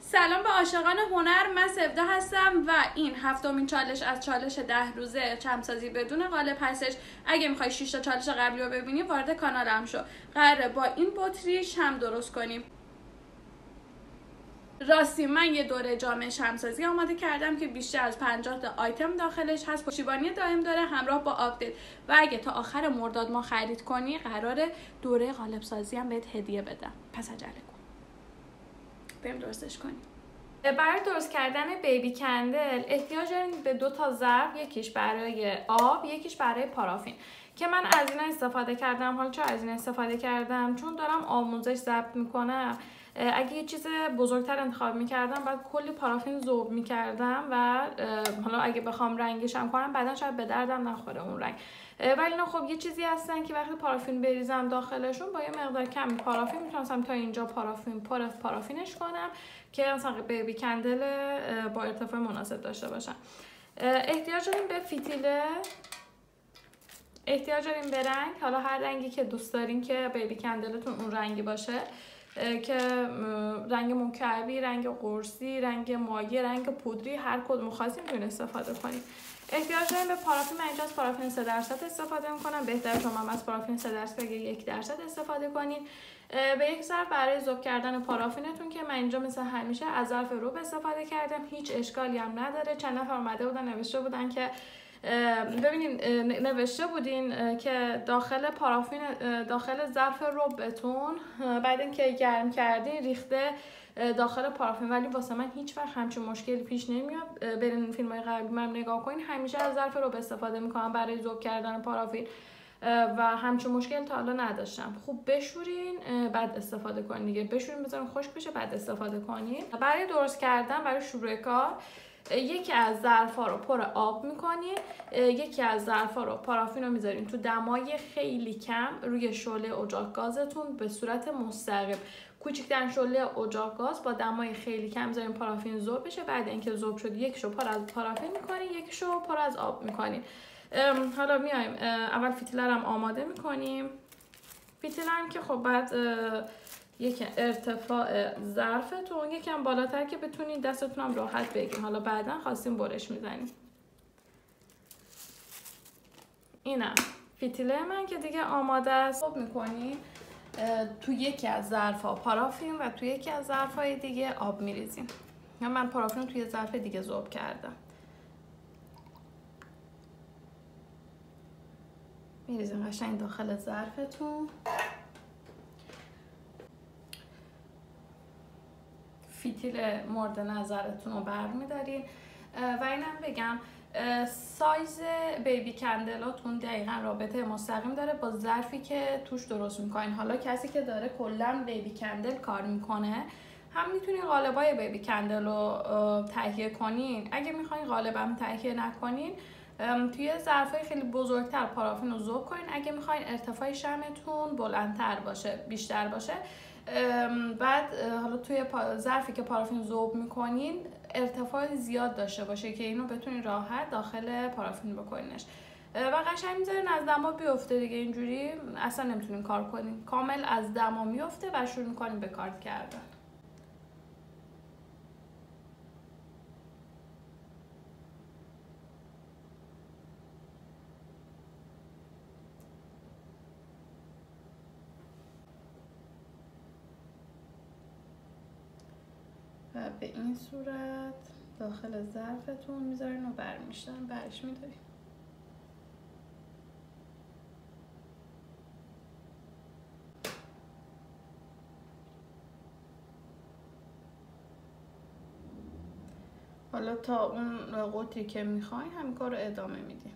سلام به عاشقان هنر، من سفده هستم و این هفتمین چالش از چالش 10 روزه چمسازی بدون قالب هستش. اگه میخوای 6 تا چالش قبلی رو ببینی وارد کانالم شو. قراره با این بطری شم درست کنیم. راستی من یه دوره جامعه شمسازی آماده کردم که بیشتر از 50 تا آیتم داخلش هست، پشتیبانی دائم داره همراه با آپدیت و اگه تا آخر مرداد ما خرید کنی قراره دوره قالب سازی هم بهت هدیه بدم. پس عجله کن بریم درستش کنیم. برای درست کردن بیبی کندل احتیاج داریم به 2 تا ظرف، یکیش برای آب یکیش برای پارافین که من از این استفاده کردم. حالا چرا از این استفاده کردم؟ چون دارم آموزش ضبط میکنم. اگه یه چیز بزرگتر انتخاب میکردم بعد کلی پارافین ذوب میکردم و حالا اگه بخوام رنگشم کنم بعدا شاید به دردم نخوره اون رنگ. ولی اینا خب یه چیزی هستن که وقتی پارافین بریزم داخلشون با یه مقدار کمی پارافین میتونم تا اینجا پارافین پر از پارافینش کنم که مثلا بیبی کندل با ارتفاع مناسب داشته باشن. احتیاج داریم به فتیله، احتیاج داریم به رنگ، حالا هر رنگی که دوست دارین که بیبی کندلتون اون رنگی باشه، که رنگ مکعبی، رنگ قرصی، رنگ مایع، رنگ پودری، هر کدوم خواستین میتونید استفاده کنید. احتیاج داریم به پارافین. من اینجا از پارافین 3% استفاده میکنم. بهتره شما هم از پارافین 3% یا 1% استفاده کنید. به یک ظرف برای ذوب کردن پارافینتون که من اینجا مثل همیشه از ظرف روب استفاده کردم، هیچ اشکالی هم نداره. چند نفر اومده بودن نوشته بودن که ببینین، نوشته بودین که داخل پارافین داخل ظرف ربتون بعد اینکه گرم کردین ریخته داخل پارافین، ولی واسه من هیچ وقت همچین مشکلی پیش نمیاد. برین فیلم‌های قبلی من نگاه کنین، همیشه از ظرف رب استفاده میکنم برای ذوب کردن پارافین و همچین مشکل تا حالا نداشتم. خوب بشورین بعد استفاده کنین دیگه. بشورین بذارین خشک بشه بعد استفاده کنین. برای درست کردن، برای شروع کار، یکی از ظرفا رو پر آب میکنین، یکی از ظرفا رو پارافین رو میذارین تو دمای خیلی کم روی شعله اجاق گازتون به صورت مستقیم. کوچکترین شعله اجاق گاز با دمای خیلی کم میذارین پارافین ذوب بشه. بعد اینکه ذوب شد یکیشو پر از پارافین میکنین، یکیشو پر از آب میکنین. حالا میایم اول فتیله رو آماده میکنیم. فتیله هم که خب بعد یک ارتفاع ظرفتون یکم بالاتر که بتونین دستتون هم راحت بگیرین. حالا بعدا خواستیم برش میزنیم. اینم فتیله من که دیگه آماده است. ذوب میکنیم تو یکی از ظرفا پارافین و تو یکی از ظرفای دیگه آب میریزیم. من پارافین رو توی ظرف دیگه ذوب کردم. میریزیم قشنگ داخل ظرفتون. فتیل مورد نظرتون رو برمیدارین و اینم بگم سایز بیبی کندلاتون دقیقا رابطه مستقیم داره با ظرفی که توش درست میکنین. حالا کسی که داره کلا بیبی کندل کار میکنه هم میتونین قالبای بیبی کندل رو تهیه کنین. اگه میخواین قالبم تهیه نکنین توی ظرفای خیلی بزرگتر پارافین رو ذوب کنین. اگه میخواین ارتفاع شمعتون بلندتر باشه، بیشتر باشه، بعد حالا توی ظرفی که پارافین ذوب میکنین ارتفاع زیاد داشته باشه که اینو بتونین راحت داخل پارافین بکنینش و قشنگ میذارین از دما بیفته دیگه. اینجوری اصلا نمیتونین کار کنین، کامل از دما میفته و شروع میکنین به کار کردن. و به این صورت داخل ظرفتون میذارین و برش میدارین. حالا تا اون قطری که میخواین همین کار رو ادامه میدین.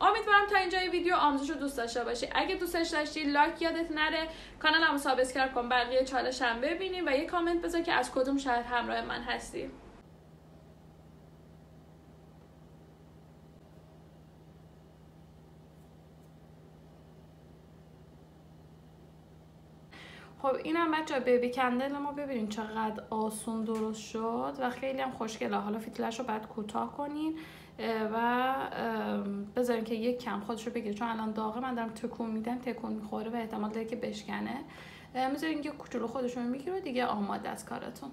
امیدوارم تا اینجای ویدیو آموزش رو دوست داشته باشی. اگه دوستش داشتی لایک یادت نره، کانالمو سابسکرایب کن، بقیه چالش هم ببینیم و یه کامنت بذار که از کدوم شهر همراه من هستی. خب اینم بچه‌ها بیبی کندل ما، ببینید چقدر آسون درست شد و خیلی هم خوشگله. حالا فتیلش رو بعد کوتاه کنین و بذارین که یک کم خودش رو بگیره، چون الان داغه، من دارم تکون میدم، تکون میخوره و احتمال داره که بشکنه. میذارین که کوچولو خودش رو میگیره و دیگه آماده از کارتون.